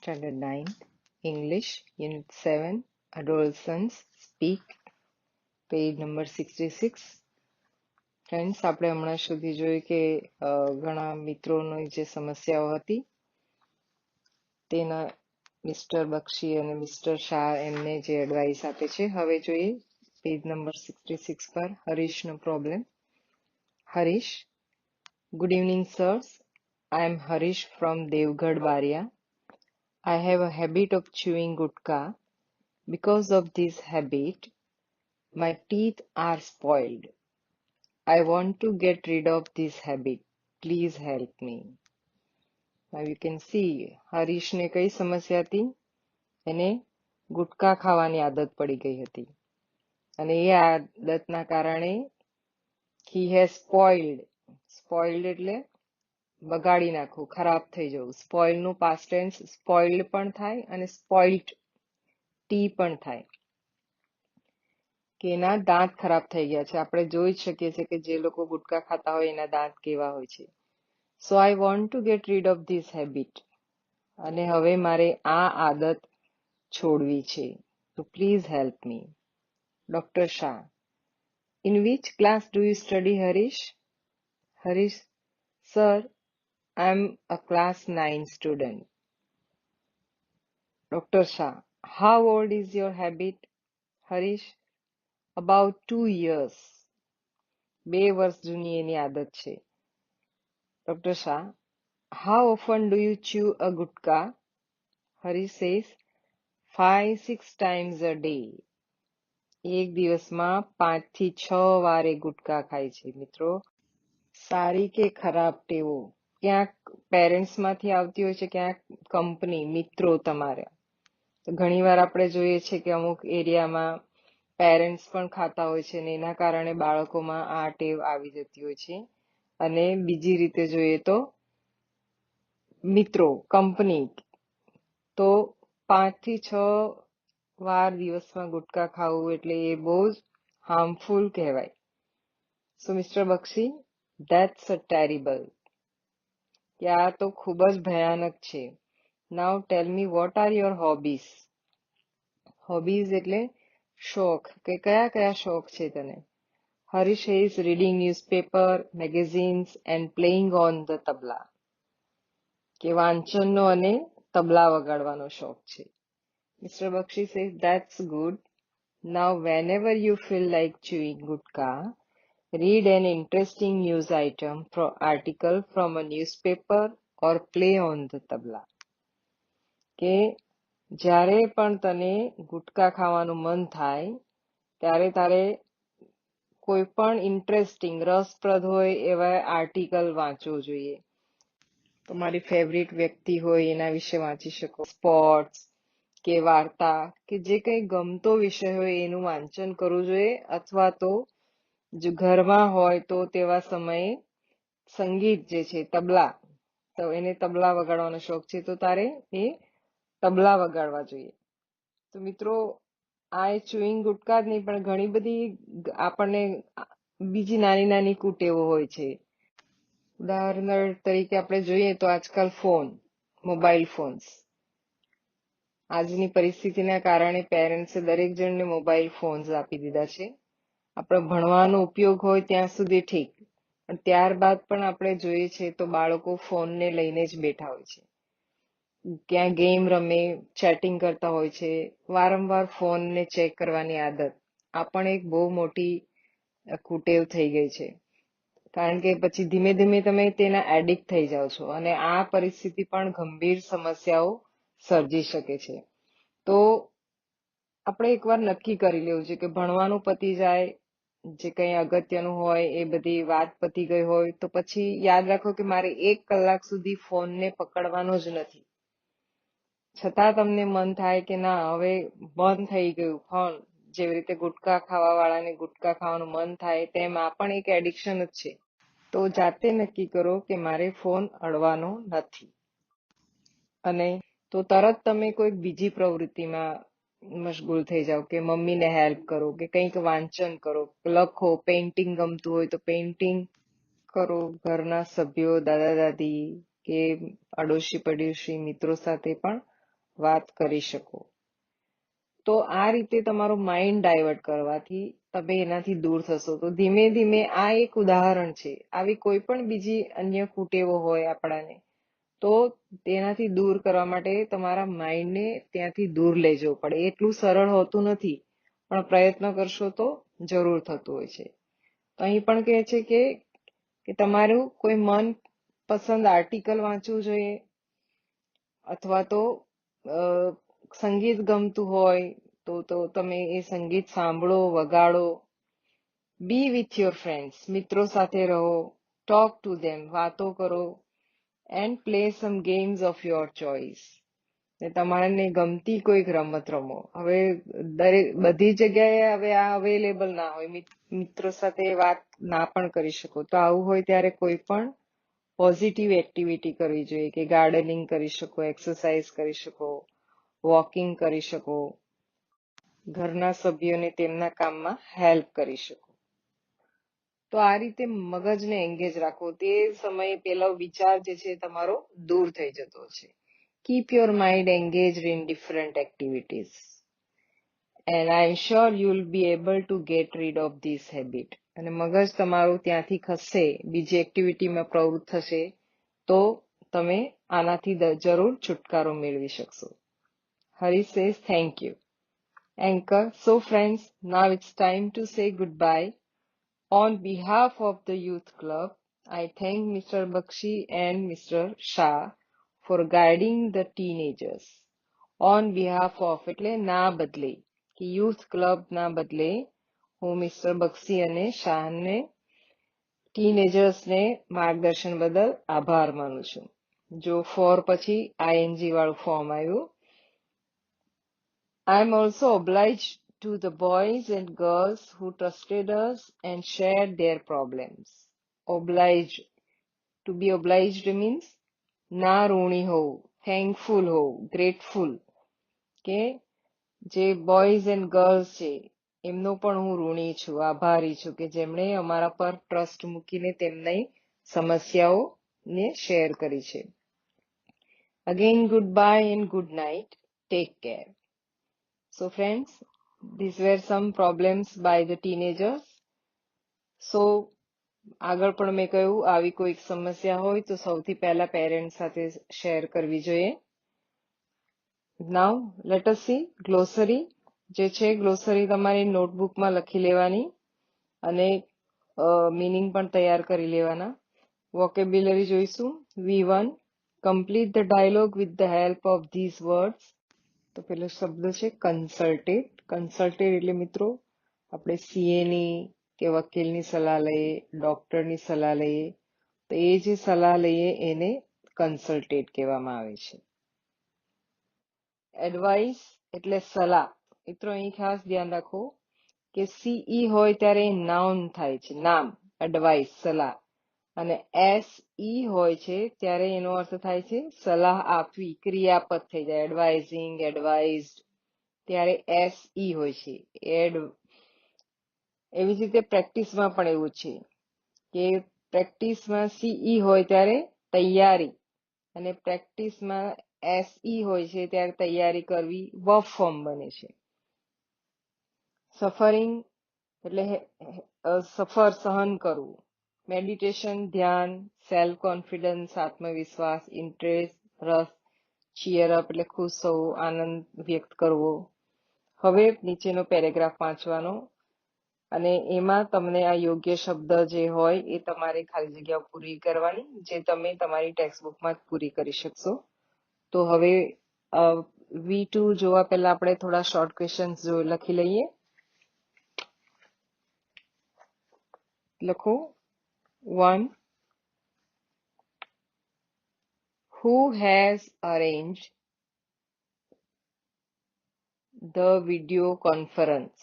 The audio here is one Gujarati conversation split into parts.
Standard 9, English, Unit 7, Adolescents Speak, page number 66. Friends, આપણે હમણાં સુધી જોયું કે ઘણા મિત્રોની જે સમસ્યાઓ હતી તેના મિસ્ટર બક્ષી અને મિસ્ટર શાહ એમને જે એડવાઇસ આપે છે. હવે જોઈએ પેજ નંબર 66 પર હરીશનો problem. Harish, good evening sirs. I am Harish from Devgad Baria. I have a habit of chewing gutka. Because of this habit, my teeth are spoiled. I want to get rid of this habit. Please help me. Now you can see Harish ને કઈ સમસ્યા હતી? એને ગુટકા ખાવાની આદત પડી ગઈ હતી અને એ આદતના કારણે he has spoiled એટલે બગાડી નાખવું, ખરાબ થઈ જવું. સ્પોઇલ નું પાસ્ટ ટેન્સ સ્પોઇલ્ડ પણ થાય અને સ્પોઇલ્ડ ટી પણ થાય કે એના દાંત ખરાબ થઈ ગયા છે. આપણે જોઈ શકીએ છીએ કે જે લોકો ગુટકા ખાતા હોય એના દાંત કેવા હોય છે. So I want to get rid of this habit. અને હવે મારે આ આદત છોડવી છે. તો please help me. Doctor Shah, in which class do you study Harish? Harish, sir, I am a class 9 student. Doctor Shah, how old is your habit? Harish, about 2 years. 2 વર્ષ જૂની એની આદત છે. Dr. Shah, how often do you chew a gutka? Harish says, 5-6 times a day. એક દિવસમાં 5 થી 6 વાર એ ગુટકા ખાય છે. મિત્રો, સારી કે ખરાબ ટેવો ક્યાંક પેરેન્ટ્સ માંથી આવતી હોય છે, ક્યાંક કંપની, મિત્રો તમારા. તો ઘણીવાર આપણે જોઈએ છે કે અમુક એરિયામાં પેરેન્ટ્સ પણ ખાતા હોય છે ને એના કારણે બાળકોમાં આ ટેવ આવી જતી હોય છે. અને બીજી રીતે જોઈએ તો મિત્રો, કંપની, તો 5 થી 6 વાર દિવસમાં ગુટકા ખાવું એટલે એ બહુ જ હાર્મફુલ કહેવાય. So mister Bakshi, that's a terrible, કે આ તો ખૂબ જ ભયાનક છે. Now tell me what are your hobbies? Hobbies એટલે શોખ, કે કયા કયા શોખ છે તને? Harish is reading newspaper, magazines and playing on the tabla, કે વાંચનનો અને તબલા વગાડવાનો શોખ છે. Mister Bakshi says, that's good. Now whenever you feel like chewing gutka, read an interesting news article from a newspaper or play on the tabla. કે જ્યારે પણ તને ગુટકા ખાવાનું મન થાય ત્યારે તારે કોઈ પણ ઇન્ટરેસ્ટિંગ, રસપ્રદ હોય એવા આર્ટિકલ વાંચવો જોઈએ. તમારી ફેવરિટ વ્યક્તિ હોય એના વિશે વાંચી શકો, સ્પોર્ટ્સ કે વાર્તા કે જે કંઈ ગમતો વિષય હોય એનું વાંચન કરવું જોઈએ. અથવા તો જો ઘરમાં હોય તો તેવા સમયે સંગીત જે છે તબલા, તો એને તબલા વગાડવાનો શોખ છે તો તારે એ તબલા વગાડવા જોઈએ. તો મિત્રો, આ ચુઈંગ ગુટકા જ નહીં પણ ઘણી બધી આપણને બીજી નાની નાની કુટેવો હોય છે. ઉદાહરણ તરીકે આપણે જોઈએ તો આજકાલ મોબાઈલ ફોન્સ, આજની પરિસ્થિતિના કારણે પેરેન્ટ્સે દરેક જણને મોબાઈલ ફોન્સ આપી દીધા છે. આપણો ભણવાનો ઉપયોગ હોય ત્યાં સુધી ઠીક, પણ ત્યારબાદ પણ આપણે જોઈએ છે તો બાળકો ફોનને લઈને જ બેઠા હોય છે. ક્યાં ગેમ રમે, ચેટિંગ કરતા હોય છે, વારંવાર ફોનને ચેક કરવાની આદત, આ પણ એક બહુ મોટી કુટેવ થઈ ગઈ છે. કારણ કે પછી ધીમે ધીમે તમે તેના એડિક્ટ થઈ જાઓ છો અને આ પરિસ્થિતિ પણ ગંભીર સમસ્યાઓ સર્જી શકે છે. તો આપણે એકવાર નક્કી કરી લેવું છે કે ભણવાનું પતી જાય, જે કંઈ અગત્યનું હોય એ બધી વાત પતી ગઈ હોય તો પછી યાદ રાખો કે મારે 1 કલાક સુધી ફોનને પકડવાનો જ નથી. છતાં તમને મન થાય કે ના હવે બંધ થઈ ગયું ફોન, જેવી રીતે ગુટકા ખાવા વાળાને ગુટકા ખાવાનું મન થાય તેમ આ પણ એક એડિક્શન જ છે. તો જાતે નક્કી કરો કે મારે ફોન અડવાનો નથી. અને તો તરત તમે કોઈક બીજી પ્રવૃત્તિમાં મશગુલ થઈ જાઓ, કે મમ્મીને હેલ્પ કરો, કે કંઈક વાંચન કરો, લખો, પેઇન્ટિંગ ગમતું હોય તો પેઇન્ટિંગ કરો. ઘરના સભ્યો, દાદા દાદી કે અડોશી પડોશી મિત્રો સાથે પણ વાત કરી શકો. તો આ રીતે તમારું માઇન્ડ ડાયવર્ટ કરવાથી તમે એનાથી દૂર થશો. તો ધીમે ધીમે આ એક ઉદાહરણ છે. આવી કોઈ પણ બીજી અન્ય કુટેવો હોય આપણાને, તો તેનાથી દૂર કરવા માટે તમારા માઇન્ડને ત્યાંથી દૂર લઈ જવું પડે. એટલું સરળ હોતું નથી, પણ પ્રયત્ન કરશો તો જરૂર થતું હોય છે. તો અહીં પણ કહે છે કે તમારું કોઈ મન પસંદ આર્ટિકલ વાંચવું જોઈએ, અથવા તો સંગીત ગમતું હોય તો તમે એ સંગીત સાંભળો, વગાડો. બી વિથ યોર ફ્રેન્ડ્સ, મિત્રો સાથે રહો, ટોક ટુ ધેમ, વાતો કરો, and play some games of your choice. તમારે ગમતી કોઈક રમત રમો. હવે બધી જગ્યાએ હવે આ અવેલેબલ ના હોય, મિત્રો સાથે વાત ના પણ કરી શકો. તો આવું હોય ત્યારે કોઈ પણ પોઝિટિવ એક્ટિવિટી કરવી જોઈએ, કે ગાર્ડનિંગ કરી શકો, એક્સરસાઇઝ કરી શકો, વોકિંગ કરી શકો, ઘરના સભ્યોને તેમના કામમાં હેલ્પ કરી શકો. તો આ રીતે મગજને એંગેજ રાખો. તે સમયે પેલો વિચાર જે છે તમારો દૂર થઈ જતો છે. Keep your mind engaged in different activities, and I am sure you will be able to get rid of this habit. અને મગજ તમારું ત્યાંથી ખસશે, બીજી એક્ટિવિટીમાં પ્રવૃત્ત થશે, તો તમે આનાથી જરૂર છુટકારો મેળવી શકશો. Hari says thank you. Anchor. So friends, now it's time to say goodbye. On behalf of the Youth Club, I thank Mr. Bakshi and Mr. Shah for guiding the teenagers. On behalf of એટલે ના બદલે, કે Youth Club ના બદલે હું મિસ્ટર બક્ષી અને શાહને ટીનેજર્સને માર્ગદર્શન બદલ આભાર માનું છું. જો ફોર પછી આઈએનજી વાળું ફોર્મ આવ્યું. I am also obliged to the boys and girls who trusted us and shared their problems. Obliged. To be obliged means ના ઋણી હોવું, thankful હોવું, grateful. કે જે બોયઝ એન્ડ ગર્લ્સ છે એમનો પણ હું ઋણી છું, આભારી છું, કે જેમણે અમારા પર ટ્રસ્ટ મૂકીને તેમની સમસ્યાઓને શેર કરી છે. Again, goodbye and good night. Take care. So friends, these were some problems by the teenagers. So આગળ પણ મેં કહ્યું, આવી કોઈક સમસ્યા હોય તો સૌથી પહેલા પેરેન્ટ્સ સાથે શેર કરવી જોઈએ. નાઉ લેટ અસ સી ગ્લોસરી. જે છે ગ્લોસરી તમારી નોટબુકમાં લખી લેવાની અને મીનિંગ પણ તૈયાર કરી લેવાના. વોકેબ્યુલરી જોઈશું. V1, complete the dialogue with the help of these words. તો પેલો શબ્દ છે કન્સલ્ટેડ. કન્સલ્ટેડ એટલે મિત્રો આપણે સીએની કે વકીલની સલાહ લઈએ, ડોક્ટરની સલાહ લઈએ, તો એ જે સલાહ લઈએ એને કન્સલ્ટેડ કહેવામાં આવે છે. એડવાઇસ એટલે સલાહ. મિત્રો અહીં ખાસ ધ્યાન રાખો કે સીઈ હોય ત્યારે નાઉન થાય છે, નામ, એડવાઇસ, સલાહ. અને SE હોય છે ત્યારે એનો અર્થ થાય છે સલાહ આપવી, ક્રિયાપદ થઈ જાય, એડવાઇઝિંગ, એડવાઇઝડ, ત્યારે SE હોય છે. એવી જ રીતે પ્રેક્ટિસમાં પણ એવું છે કે પ્રેક્ટિસમાં CE હોય ત્યારે તૈયારી, અને પ્રેક્ટિસમાં SE હોય છે ત્યારે તૈયારી કરવી વર્બ ફોર્મ બને છે. સફરિંગ એટલે સફર, સહન કરવું. મેડિટેશન, ધ્યાન. સેલ્ફ કોન્ફિડન્સ, આત્મવિશ્વાસ. ઇન્ટરેસ્ટ, રસ. ચીયર અપ એટલે ખુશ થવું, આનંદ વ્યક્ત કરવો. હવે નીચેનો પેરેગ્રાફ વાંચવાનો અને એમાં તમને આ યોગ્ય શબ્દ જે હોય એ તમારે ખાલી જગ્યાઓ પૂરી કરવાની, જે તમે તમારી ટેક્સ્ટબુકમાં પૂરી કરી શકશો. તો હવે V2 જોવા પહેલા આપણે થોડા શોર્ટ ક્વેશ્ચન્સ લખી લઈએ. લખો. 1. Who has arranged the video conference?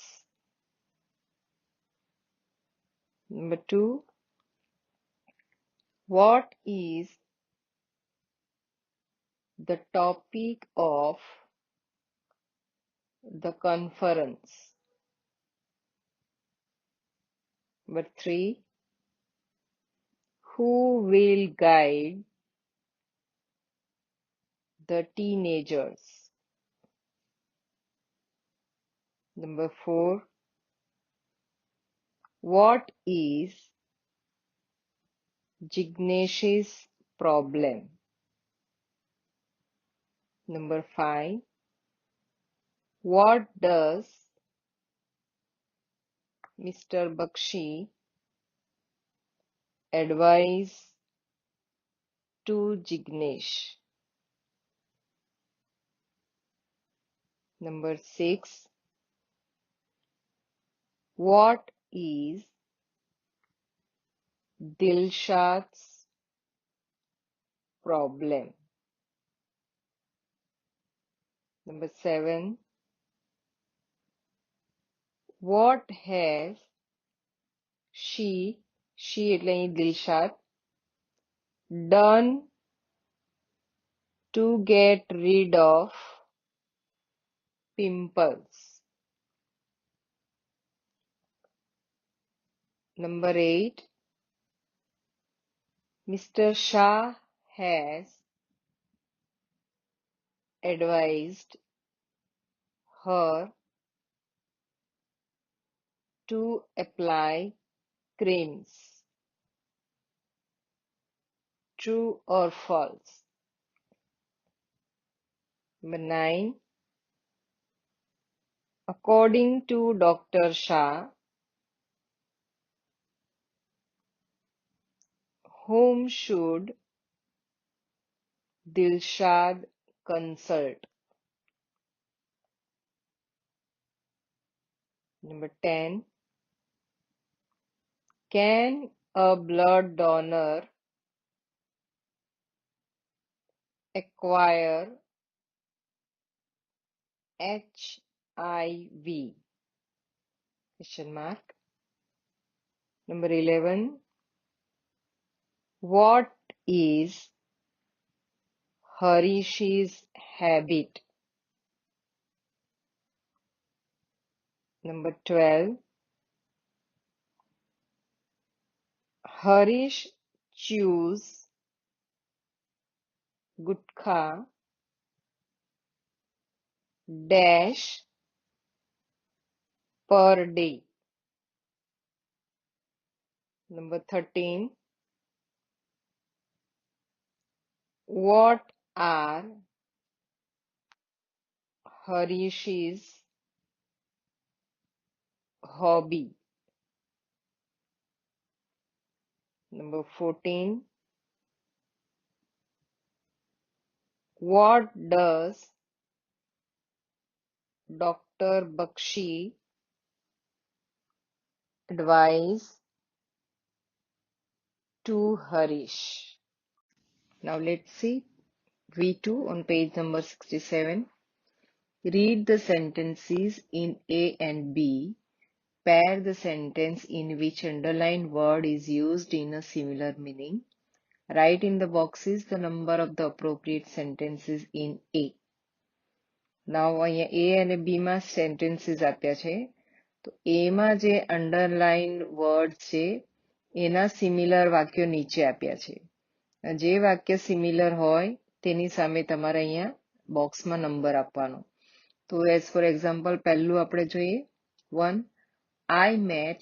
Number 2. What is the topic of the conference? Number 3. Who will guide the teenagers? Number 4. What is Jignesh's problem? Number 5. What does Mr. Bakshi advise to Jignesh? Number 6. What is Dilshad's problem? Number 7. What has she એટલે અહીં Dilshad done to get rid of pimples? Number 8. Mr. Shah has advised her to apply creams. True or false? Number 9. According to Dr. Shah, whom should Dilshad consult? Number 10. Can a blood donor acquire HIV? Question mark. Number 11. What is Harish's habit? Number 12. Harish chews gutkha dash per day. Number 13. What are Harish's hobby? Number 14. What does Dr. Bakshi advise to Harish? Now let's see V2 on page number 67. Read the sentences in A and B. Pair the sentence in which underlined word is used in a similar meaning. Write in the boxes the number of the appropriate sentences in A. Now અહીંયા A અને B માં sentences આપ્યા છે. તો A માં જે underlined word છે એના similar વાક્યો નીચે આપ્યા છે. જે વાક્ય similar હોય તેની સામે તમારે અહીંયા બોક્સમાં નંબર આપવાનો. તો as for example પહેલું આપણે જોઈએ 1. I met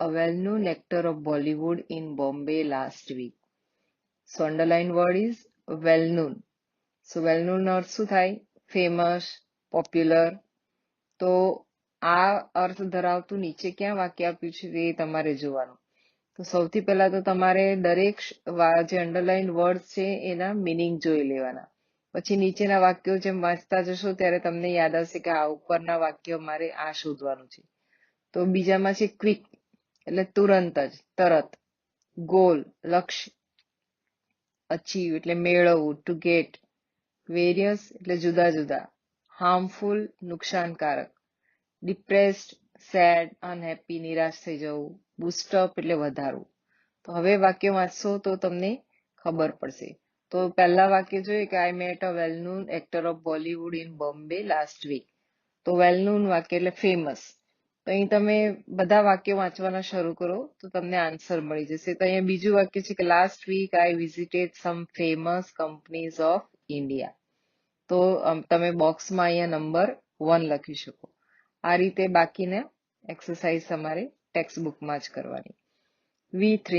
a well-known actor of Bollywood in Bombay last week. So underlined word is well-known. So well-known અર્થ શું થાય? Famous, popular. તો આ અર્થ ધરાવતું નીચે ક્યાં વાક્ય આપ્યું છે તે તમારે જોવાનું. તો સૌથી પહેલા તો તમારે દરેક જે અંડરલાઇન વર્ડ છે એના મિનિંગ જોઈ લેવાના. પછી નીચેના વાક્યો જેમ વાંચતા જશો ત્યારે તમને યાદ આવશે કે આ ઉપરના વાક્યો મારે આ શોધવાનું છે. તો બીજામાં છે ક્વિક એટલે તુરંત જ, તરત. ગોલ લક્ષ્ય. અચીવ એટલે મેળવવું, ટુ ગેટ. વેરિયસ એટલે જુદા જુદા. હાર્મફુલ નુકસાનકારક. ડિપ્રેસ્ડ સેડ અનહેપી નિરાશ થઈ જવું. બૂસ્ટઅપ એટલે વધારવું. તો હવે વાક્ય વાંચશો તો તમને ખબર પડશે. તો પહેલા વાક્ય જોઈએ કે I met a well known actor of Bollywood in Bombay last week. તો વેલ નોન વાક્ય એટલે ફેમસ. તો અહીં તમે બધા વાક્યો વાંચવાના શરૂ કરો તો તમને આન્સર મળી જશે. તો અહીંયા બીજું વાક્ય છે કે last week I visited some famous companies of India. તો તમે બોક્સમાં અહીંયા નંબર 1 લખી શકો. આ રીતે બાકીના એક્સરસાઇઝ તમારે ટેક્સ્ટ બુકમાં જ કરવાની. V3,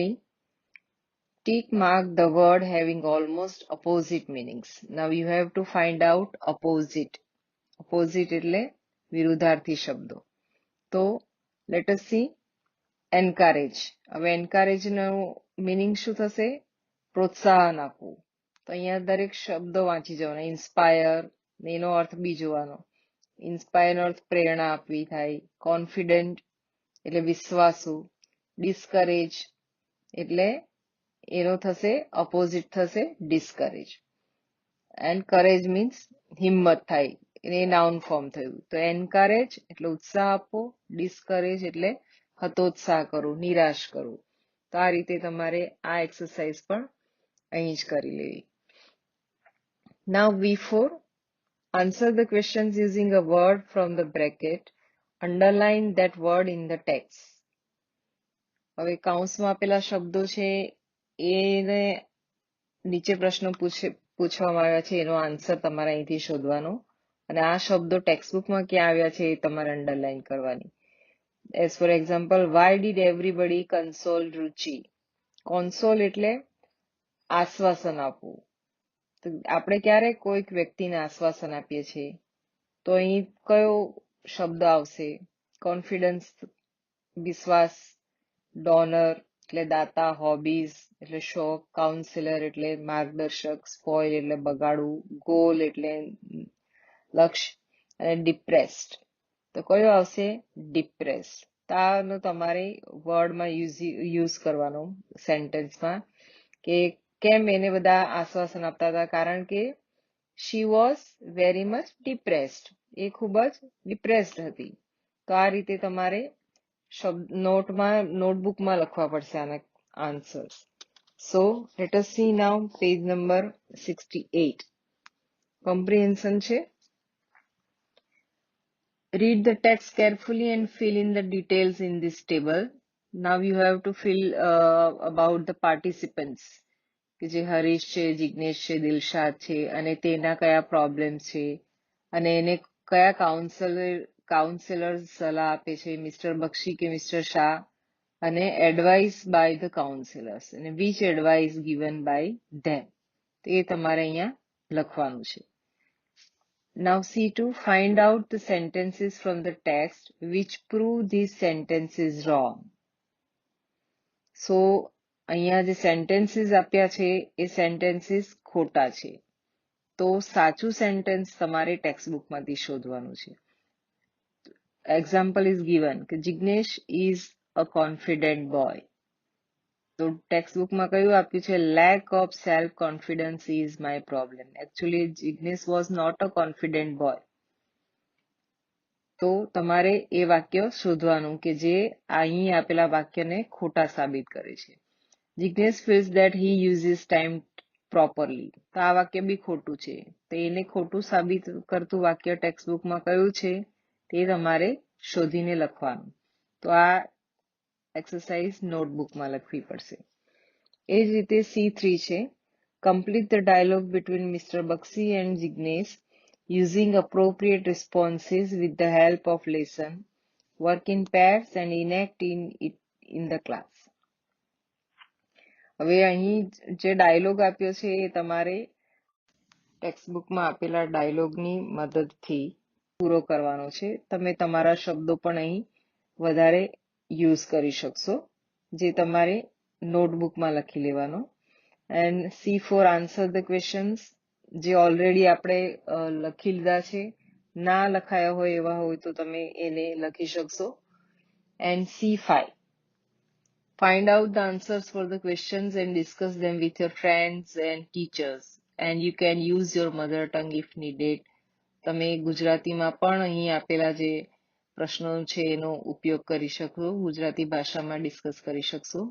tick mark the word having almost opposite meanings. Now you have to find out opposite. Opposite એટલે વિરુદ્ધાર્થી શબ્દો. તો let us see encourage. હવે encourage નો meaning શું થશે? પ્રોત્સાહન આપવું. તો અહીંયા દરેક શબ્દો વાંચી જવાના. ઇન્સ્પાયર એનો અર્થ બી જોવાનો. ઇન્સ્પાયર નો અર્થ પ્રેરણા આપવી થાય. કોન્ફિડન્ટ એટલે વિશ્વાસુ. ડિસ્કરેજ એટલે એનો થશે ઓપોઝિટ થશે ડિસ્કરેજ. એન્ડ કરેજ મીન્સ હિંમત થાય, એ નાઉન ફોર્મ થયું. તો એન્કરેજ એટલે ઉત્સાહ આપવો, ડિસ્કરેજ એટલે હતોત્સાહ કરવું, નિરાશ કરવું. તો આ રીતે તમારે આ એક્સરસાઇઝ પણ અહીં જ કરી લેવી. Now V4, answer the questions using a word from the bracket. Underline that word in the text. હવે કૌંસમાં આપેલા શબ્દો છે એને નીચે પ્રશ્નો પૂછવામાં આવ્યા છે, એનો આન્સર તમારે અહીંથી શોધવાનો અને આ શબ્દો ટેક્સ્ટબુકમાં ક્યાં આવ્યા છે એ તમારે અંડરલાઈન કરવાની. As for example, why did everybody console Ruchi. Console એટલે આશ્વાસન આપવું. તો આપણે ક્યારે કોઈક વ્યક્તિને આશ્વાસન આપીએ છીએ તો અહીં કયો શબ્દ આવશે? કોન્ફિડન્સ વિશ્વાસ, ડોનર એટલે દાતા, હોબીઝ એટલે શોખ, કાઉન્સિલર એટલે માર્ગદર્શક, સ્પોઇલ એટલે બગાડવું, ગોલ એટલે લક્ષ્ય અને ડિપ્રેસ્ડ. તો કયો આવશે? ડિપ્રેસ. તો આનો તમારે વર્ડમાં યુઝ કરવાનો સેન્ટેન્સમાં કે કેમ એને બધા આશ્વાસન આપતા હતા? કારણ કે she was very much depressed, એ ખૂબ જ ડિપ્રેસ્ડ હતી. તો આ રીતે તમારે નોટબુકમાં લખવા પડશે આના answers. So let us see now page number 68. Comprehension છે. Read the text carefully and fill in the details in this table. Now you have to fill about the participants. કે જે હરીશ છે, જિગ્નેશ છે, દિલશાદ છે અને તેના કયા પ્રોબ્લેમ છે અને એને કયા કાઉન્સેલર સલાહ આપે છે, મિસ્ટર બક્ષી કે મિસ્ટર શાહ, અને એડવાઇસ બાય ધ કાઉન્સેલર્સ અને which advice given by them. તો એ તમારે અહીંયા લખવાનું છે. Now C2, find out the sentences from the text which prove these sentences wrong. So અહીંયા જે સેન્ટેન્સીસ આપ્યા છે એ સેન્ટેન્સીસ ખોટા છે. તો સાચું સેન્ટેન્સ તમારે ટેક્સ્ટબુકમાંથી શોધવાનું છે. એક્ઝામ્પલ ઇઝ ગિવન કે Jignesh is a confident boy. તો ટેક્સ્ટબુકમાં કયું આપ્યું છે? Lack of self confidence is my problem. Actually Jignesh was not a confident boy. તો તમારે એ વાક્ય શોધવાનું કે જે અહીં આપેલા વાક્યને ખોટા સાબિત કરે છે. Jignesh feels that he uses time properly. તો આ વાક્ય બી ખોટું છે. તો એને ખોટું સાબિત કરતું વાક્ય ટેક્સ્ટબુકમાં કયું છે તે તમારે શોધીને લખવાનું. તો આ એક્સરસાઇઝ નોટબુકમાં લખવી પડશે. એ જ રીતે C3 છે. Complete the dialogue between mister Bakshi and Jignesh using appropriate responses with the help of lesson, work in pairs and enact it in the class. હવે અહીં જે ડાયલોગ આપ્યો છે એ તમારે ટેક્સ્ટબુકમાં આપેલા ડાયલોગની મદદથી પૂરો કરવાનો છે. તમે તમારા શબ્દો પણ અહીં વધારે યુઝ કરી શકશો, જે તમારે નોટબુકમાં લખી લેવાનો. And C4, answer the questions. જે ઓલરેડી આપણે લખી લીધા છે, ના લખાયા હોય એવા હોય તો તમે એને લખી શકશો. And C5, find out the answers for the questions and discuss them with your friends and teachers. And you can use your mother tongue if needed. તમે ગુજરાતીમાં પણ અહીં આપેલા જે પ્રશ્નો છે એનો ઉપયોગ કરી શકો, ગુજરાતી ભાષામાં ડિસ્કસ કરી શકશો.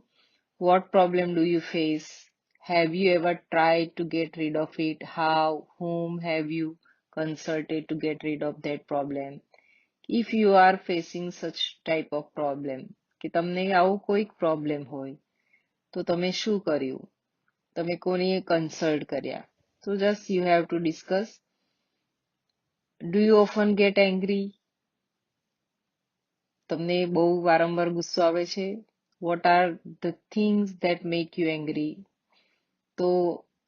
What problem do you face? Have you ever tried to get rid of it? How? Whom have you consulted to get rid of that problem? If you are facing such type of problem, કે તમને આવું કોઈક પ્રોબ્લેમ હોય તો તમે શું કર્યું? તમે કોની કન્સલ્ટ કર્યા? So just you have to discuss. Do you often get angry? તમને બહુ વારંવાર ગુસ્સો આવે છે? What are the things that make you angry? તો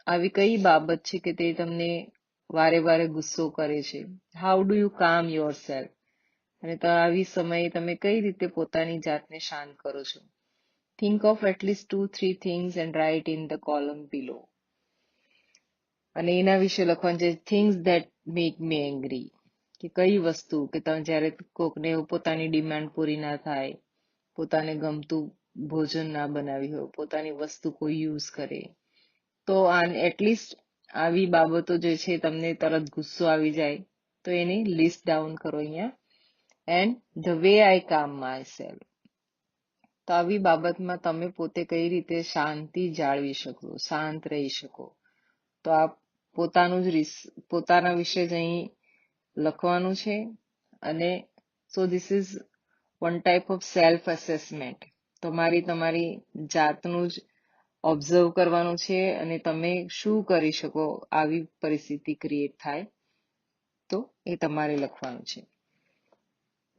આવી કઈ બાબત છે કે તે તમને વારે વારે ગુસ્સો કરે છે? હાઉ ડુ યુ કામ યોર સેલ્ફ? અને તો આવી સમયે તમે કઈ રીતે પોતાની જાતને શાંત કરો છો? Think of at least 2-3 things and write in the column below. અને એના વિશે લખવાનું છે things that make me angry, કે કઈ વસ્તુ કે તમે જ્યારે કોકને પોતાની ડિમાન્ડ પૂરી ના થાય, પોતાને ગમતું ભોજન ના બનાવી હોય, પોતાની વસ્તુ કોઈ યુઝ કરે, તો એટલીસ્ટ આવી બાબતો જે છે તમને તરત ગુસ્સો આવી જાય તો એની લિસ્ટ ડાઉન કરો અહીંયા. એન્ડ ધ વે આઈ કામ માય સેલ્ફ, તો આવી બાબતમાં તમે પોતે કઈ રીતે શાંતિ જાળવી શકો, શાંત રહી શકો, તો આ પોતાના વિશે જ અહીં લખવાનું છે. અને so this is one type of self assessment. તમારી જાતનું જ ઓબ્ઝર્વ કરવાનું છે અને તમે શું કરી શકો આવી પરિસ્થિતિ ક્રિએટ થાય તો એ તમારે લખવાનું છે.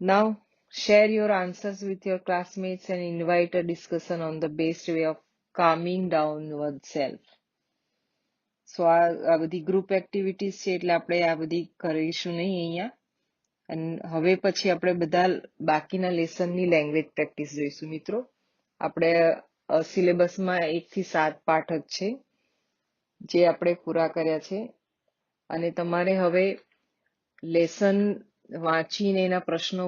નાઉ share your answers with your classmates and invite a discussion on the best way of calming down oneself. સો આ બધી ગ્રુપ એક્ટિવિટીઝ છે એટલે આપણે આ બધી કરીશું નહીં અહીંયા. અને હવે પછી આપણે બધા બાકીના લેસનની લેંગ્વેજ પ્રેક્ટિસ જોઈશું મિત્રો. આપણે સિલેબસમાં 1 થી 7 પાઠ જ છે જે આપણે પૂરા કર્યા છે. અને તમારે હવે લેસન વાંચીને એના પ્રશ્નો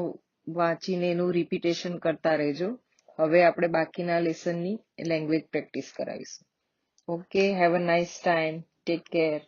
વાંચીને એનું રિપીટેશન કરતા રહેજો. હવે આપણે બાકીના લેસનની લેંગ્વેજ પ્રેક્ટિસ કરાવીશું. Okay, have a nice time, take care.